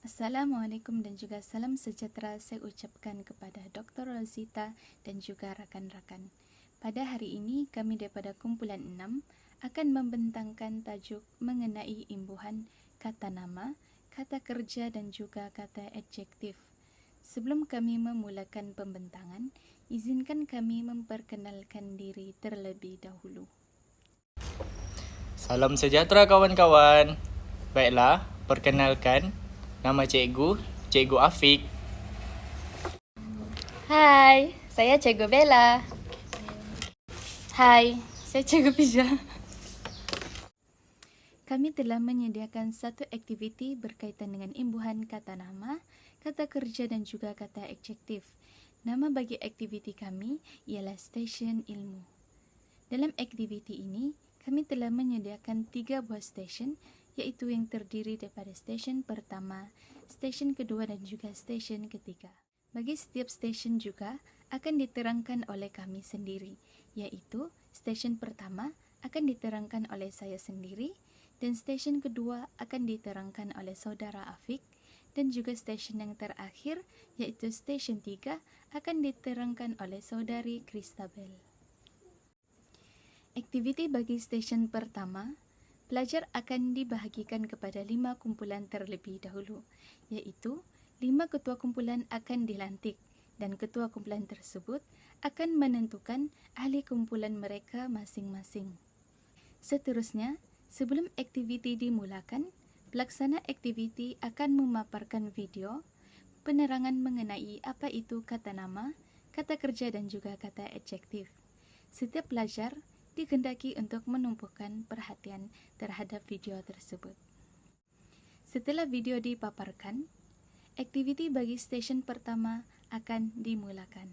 Assalamualaikum dan juga salam sejahtera saya ucapkan kepada Dr. Rosita dan juga rakan-rakan. Pada hari ini kami daripada kumpulan 6 akan membentangkan tajuk mengenai imbuhan kata nama, kata kerja dan juga kata adjektif. Sebelum kami memulakan pembentangan, izinkan kami memperkenalkan diri terlebih dahulu. Salam sejahtera kawan-kawan. Baiklah, perkenalkan, nama Cikgu Afiq. Hai, saya Cikgu Bella. Hai, saya Cikgu Pija. Kami telah menyediakan satu aktiviti berkaitan dengan imbuhan kata nama, kata kerja dan juga kata adjektif. Nama bagi aktiviti kami ialah Stesen Ilmu. Dalam aktiviti ini, kami telah menyediakan 3 buah stesen, iaitu yang terdiri daripada stesen pertama, stesen kedua dan juga stesen ketiga. Bagi setiap stesen juga akan diterangkan oleh kami sendiri, iaitu stesen pertama akan diterangkan oleh saya sendiri dan stesen kedua akan diterangkan oleh saudara Afiq dan juga stesen yang terakhir iaitu stesen 3 akan diterangkan oleh saudari Christabel. Aktiviti bagi stesen pertama, pelajar akan dibahagikan kepada 5 kumpulan terlebih dahulu, iaitu 5 ketua kumpulan akan dilantik dan ketua kumpulan tersebut akan menentukan ahli kumpulan mereka masing-masing. Seterusnya, sebelum aktiviti dimulakan, pelaksana aktiviti akan memaparkan video penerangan mengenai apa itu kata nama, kata kerja dan juga kata adjektif. Setiap pelajar dikehendaki untuk menumpukan perhatian terhadap video tersebut. Setelah video dipaparkan, aktiviti bagi stesen pertama akan dimulakan.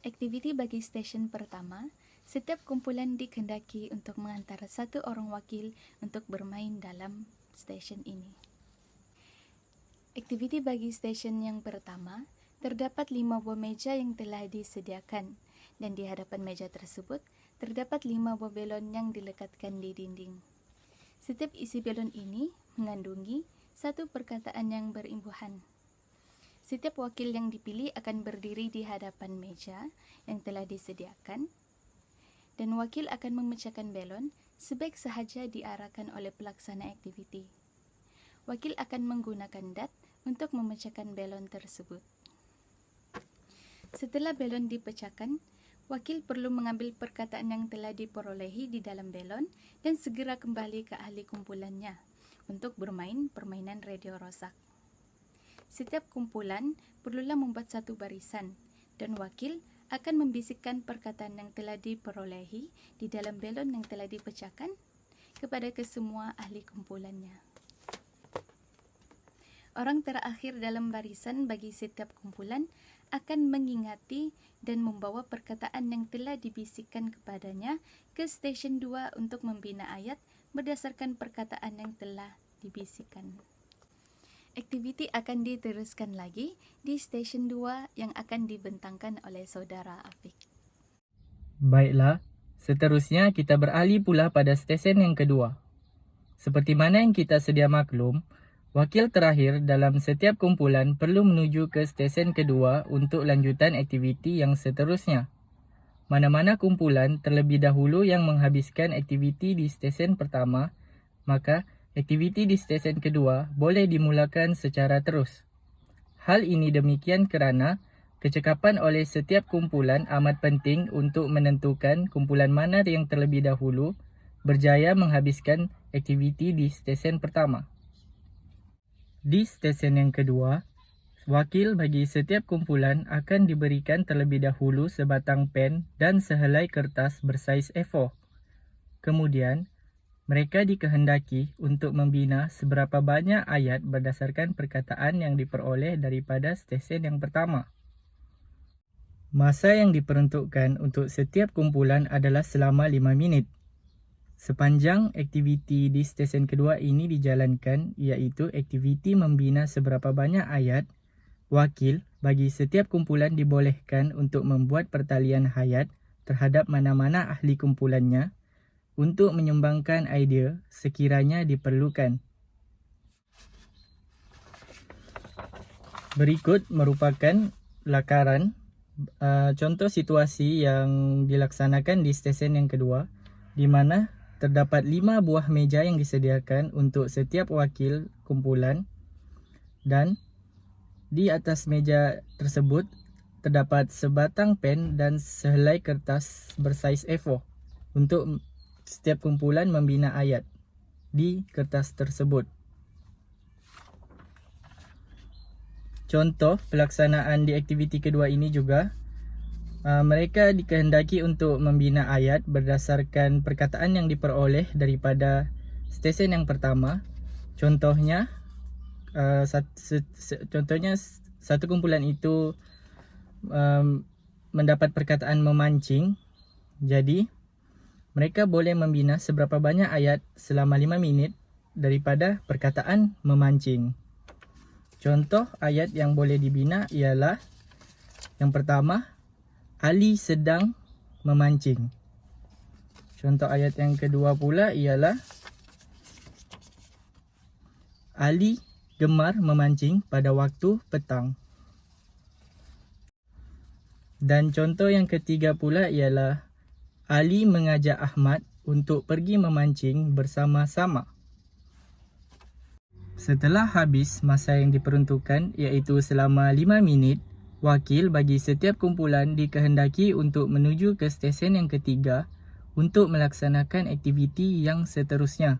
Aktiviti bagi stesen pertama, setiap kumpulan dikehendaki untuk menghantar 1 orang wakil untuk bermain dalam stesen ini. Aktiviti bagi stesen yang pertama, terdapat 5 buah meja yang telah disediakan dan di hadapan meja tersebut terdapat 5 buah belon yang dilekatkan di dinding. Setiap isi belon ini mengandungi 1 perkataan yang berimbuhan. Setiap wakil yang dipilih akan berdiri di hadapan meja yang telah disediakan dan wakil akan memecahkan belon sebaik sahaja diarahkan oleh pelaksana aktiviti. Wakil akan menggunakan dat untuk memecahkan belon tersebut. Setelah belon dipecahkan, wakil perlu mengambil perkataan yang telah diperolehi di dalam belon dan segera kembali ke ahli kumpulannya untuk bermain permainan radio rosak. Setiap kumpulan perlulah membuat 1 barisan dan wakil akan membisikkan perkataan yang telah diperolehi di dalam belon yang telah dipecahkan kepada kesemua ahli kumpulannya. Orang terakhir dalam barisan bagi setiap kumpulan akan mengingati dan membawa perkataan yang telah dibisikkan kepadanya ke stesen 2 untuk membina ayat berdasarkan perkataan yang telah dibisikkan. Aktiviti akan diteruskan lagi di stesen 2 yang akan dibentangkan oleh saudara Afiq. Baiklah, seterusnya kita beralih pula pada stesen yang kedua. Seperti mana yang kita sedia maklum, wakil terakhir dalam setiap kumpulan perlu menuju ke stesen kedua untuk lanjutan aktiviti yang seterusnya. Mana-mana kumpulan terlebih dahulu yang menghabiskan aktiviti di stesen pertama, maka aktiviti di stesen kedua boleh dimulakan secara terus. Hal ini demikian kerana kecekapan oleh setiap kumpulan amat penting untuk menentukan kumpulan mana yang terlebih dahulu berjaya menghabiskan aktiviti di stesen pertama. Di stesen yang kedua, wakil bagi setiap kumpulan akan diberikan terlebih dahulu sebatang pen dan sehelai kertas bersaiz A4. Kemudian, mereka dikehendaki untuk membina seberapa banyak ayat berdasarkan perkataan yang diperoleh daripada stesen yang pertama. Masa yang diperuntukkan untuk setiap kumpulan adalah selama 5 minit. Sepanjang aktiviti di stesen kedua ini dijalankan, iaitu aktiviti membina seberapa banyak ayat, wakil bagi setiap kumpulan dibolehkan untuk membuat pertalian hayat terhadap mana-mana ahli kumpulannya untuk menyumbangkan idea sekiranya diperlukan. Berikut merupakan lakaran contoh situasi yang dilaksanakan di stesen yang kedua, di mana terdapat 5 buah meja yang disediakan untuk setiap wakil kumpulan, dan di atas meja tersebut terdapat sebatang pen dan sehelai kertas bersaiz A4 untuk setiap kumpulan membina ayat di kertas tersebut. Contoh pelaksanaan di aktiviti kedua ini juga, mereka dikehendaki untuk membina ayat berdasarkan perkataan yang diperoleh daripada stesen yang pertama. Contohnya, satu kumpulan itu mendapat perkataan memancing. Jadi, mereka boleh membina seberapa banyak ayat selama 5 minit daripada perkataan memancing. Contoh ayat yang boleh dibina ialah yang pertama, Ali sedang memancing. Contoh ayat yang kedua pula ialah Ali gemar memancing pada waktu petang. Dan contoh yang ketiga pula ialah Ali mengajak Ahmad untuk pergi memancing bersama-sama. Setelah habis masa yang diperuntukkan, iaitu selama 5 minit, wakil bagi setiap kumpulan dikehendaki untuk menuju ke stesen yang ketiga untuk melaksanakan aktiviti yang seterusnya.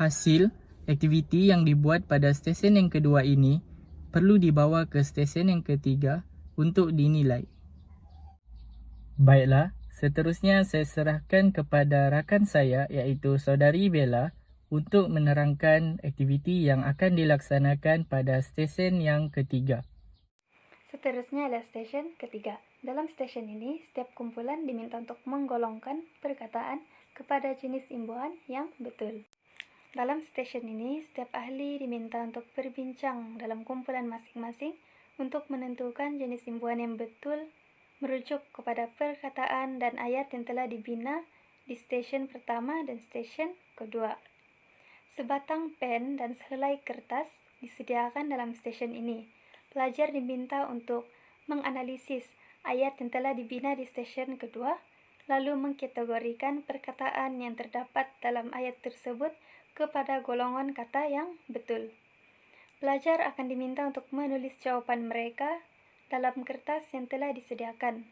Hasil aktiviti yang dibuat pada stesen yang kedua ini perlu dibawa ke stesen yang ketiga untuk dinilai. Baiklah, seterusnya saya serahkan kepada rakan saya iaitu Saudari Bella untuk menerangkan aktiviti yang akan dilaksanakan pada stesen yang ketiga. Seterusnya adalah stesen ketiga. Dalam stesen ini, setiap kumpulan diminta untuk menggolongkan perkataan kepada jenis imbuhan yang betul. Dalam stesen ini, setiap ahli diminta untuk berbincang dalam kumpulan masing-masing untuk menentukan jenis imbuhan yang betul merujuk kepada perkataan dan ayat yang telah dibina di stesen pertama dan stesen kedua. Sebatang pen dan sehelai kertas disediakan dalam stesen ini. Pelajar diminta untuk menganalisis ayat yang telah dibina di stesen kedua, lalu mengkategorikan perkataan yang terdapat dalam ayat tersebut kepada golongan kata yang betul. Pelajar akan diminta untuk menulis jawapan mereka dalam kertas yang telah disediakan.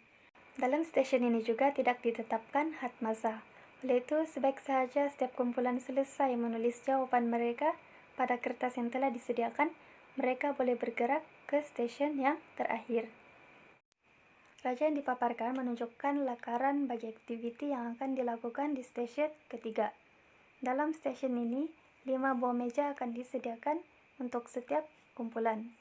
Dalam stesen ini juga tidak ditetapkan had masa. Oleh itu, sebaik sahaja setiap kumpulan selesai menulis jawapan mereka pada kertas yang telah disediakan, mereka boleh bergerak ke stesen yang terakhir. Raja yang dipaparkan menunjukkan lakaran bagi aktiviti yang akan dilakukan di stesen ketiga. Dalam stesen ini, 5 buah meja akan disediakan untuk setiap kumpulan.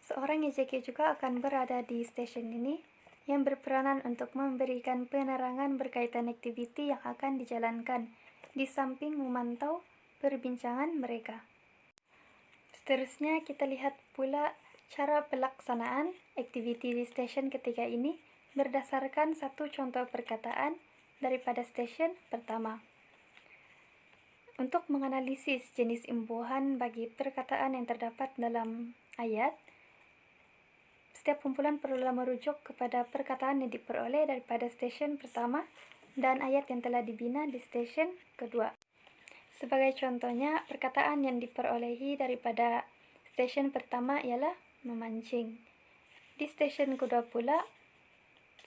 Seorang EJK juga akan berada di stesen ini yang berperanan untuk memberikan penerangan berkaitan aktiviti yang akan dijalankan, di samping memantau perbincangan mereka. Seterusnya kita lihat pula cara pelaksanaan aktiviti di stesen ketiga ini berdasarkan satu contoh perkataan daripada stesen pertama. Untuk menganalisis jenis imbuhan bagi perkataan yang terdapat dalam ayat, setiap kumpulan perlu merujuk kepada perkataan yang diperoleh daripada stesen pertama dan ayat yang telah dibina di stesen kedua. Sebagai contohnya, perkataan yang diperolehi daripada stesen pertama ialah memancing. Di stesen kedua pula,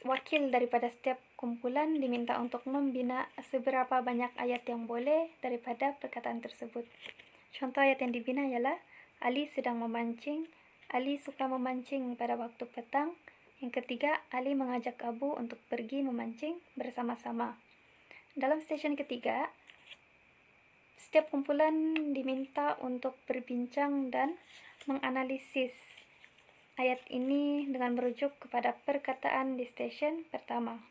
wakil daripada setiap kumpulan diminta untuk membina seberapa banyak ayat yang boleh daripada perkataan tersebut. Contoh ayat yang dibina ialah Ali sedang memancing, Ali suka memancing pada waktu petang. Yang ketiga, Ali mengajak Abu untuk pergi memancing bersama-sama. Dalam stesen ketiga, setiap kumpulan diminta untuk berbincang dan menganalisis ayat ini dengan merujuk kepada perkataan di stesen pertama.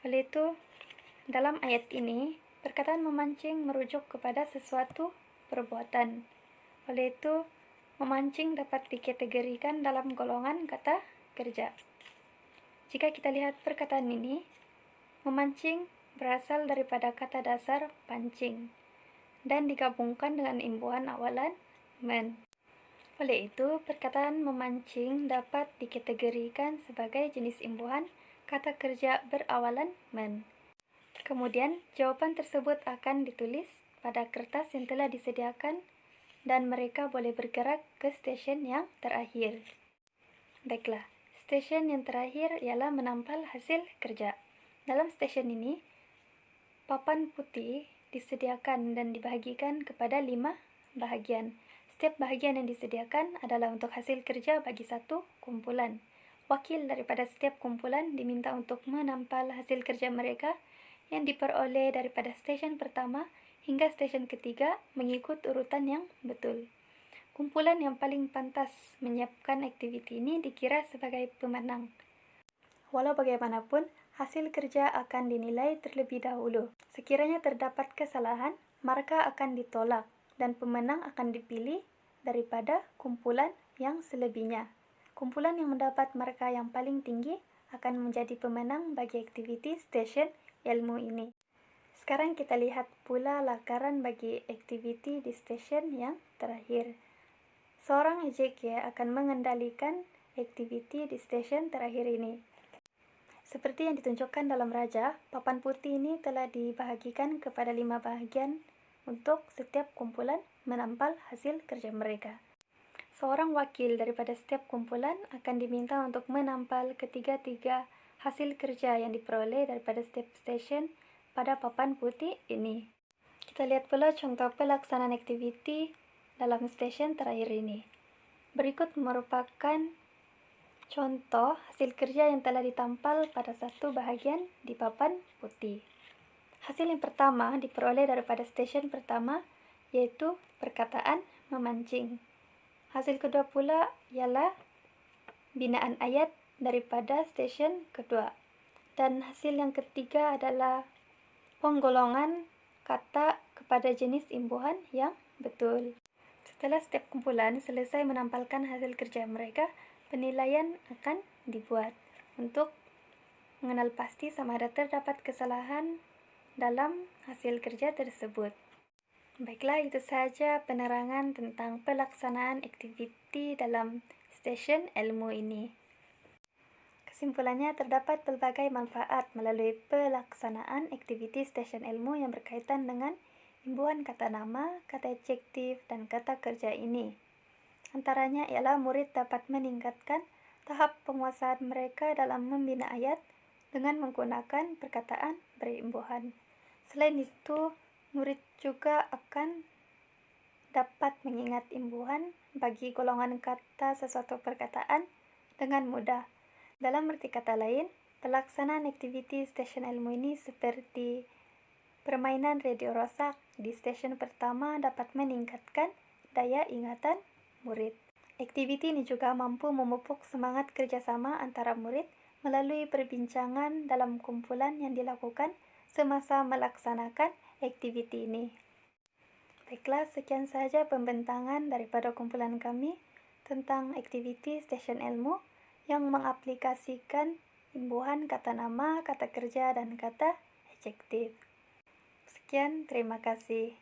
Oleh itu, dalam ayat ini, perkataan memancing merujuk kepada sesuatu perbuatan. Oleh itu, Memancing dapat dikategorikan dalam golongan kata kerja. Jika kita lihat perkataan ini, memancing berasal daripada kata dasar pancing dan digabungkan dengan imbuhan awalan men. Oleh itu, perkataan memancing dapat dikategorikan sebagai jenis imbuhan kata kerja berawalan men. Kemudian, jawaban tersebut akan ditulis pada kertas yang telah disediakan dan mereka boleh bergerak ke stesen yang terakhir. Baiklah, stesen yang terakhir ialah menampal hasil kerja. Dalam stesen ini, papan putih disediakan dan dibahagikan kepada 5 bahagian. Setiap bahagian yang disediakan adalah untuk hasil kerja bagi satu kumpulan. Wakil daripada setiap kumpulan diminta untuk menampal hasil kerja mereka yang diperoleh daripada stesen pertama hingga stesen ketiga mengikut urutan yang betul. Kumpulan yang paling pantas menyiapkan aktiviti ini dikira sebagai pemenang. Walau bagaimanapun, hasil kerja akan dinilai terlebih dahulu. Sekiranya terdapat kesalahan, markah akan ditolak dan pemenang akan dipilih daripada kumpulan yang selebihnya. Kumpulan yang mendapat markah yang paling tinggi akan menjadi pemenang bagi aktiviti stesen ilmu ini. Sekarang kita lihat pula lakaran bagi aktiviti di stesen yang terakhir. Seorang EJK akan mengendalikan aktiviti di stesen terakhir ini. Seperti yang ditunjukkan dalam raja, papan putih ini telah dibahagikan kepada 5 bahagian untuk setiap kumpulan menampal hasil kerja mereka. Seorang wakil daripada setiap kumpulan akan diminta untuk menampal ketiga-tiga hasil kerja yang diperoleh daripada setiap stesen pada papan putih ini. Kita lihat pula contoh pelaksanaan aktiviti dalam stesen terakhir ini. Berikut merupakan contoh hasil kerja yang telah ditampal pada satu bahagian di papan putih. Hasil yang pertama diperoleh daripada stesen pertama, yaitu perkataan memancing. Hasil kedua pula ialah binaan ayat daripada stesen kedua. Dan hasil yang ketiga adalah penggolongan kata kepada jenis imbuhan yang betul. Setelah setiap kumpulan selesai menampalkan hasil kerja mereka, penilaian akan dibuat untuk mengenal pasti sama ada terdapat kesalahan dalam hasil kerja tersebut. Baiklah, itu sahaja penerangan tentang pelaksanaan aktiviti dalam stesen ilmu ini. Kesimpulannya, terdapat pelbagai manfaat melalui pelaksanaan aktiviti stesen ilmu yang berkaitan dengan imbuhan kata nama, kata adjektif, dan kata kerja ini. Antaranya ialah murid dapat meningkatkan tahap penguasaan mereka dalam membina ayat dengan menggunakan perkataan berimbuhan. Selain itu, murid juga akan dapat mengingat imbuhan bagi golongan kata sesuatu perkataan dengan mudah. Dalam arti kata lain, pelaksanaan aktiviti stesen ilmu ini seperti permainan radio rosak di stesen pertama dapat meningkatkan daya ingatan murid. Aktiviti ini juga mampu memupuk semangat kerjasama antara murid melalui perbincangan dalam kumpulan yang dilakukan semasa melaksanakan aktiviti ini. Baiklah, sekian sahaja pembentangan daripada kumpulan kami tentang aktiviti stesen ilmu yang mengaplikasikan imbuhan kata nama, kata kerja, dan kata adjektif. Sekian, terima kasih.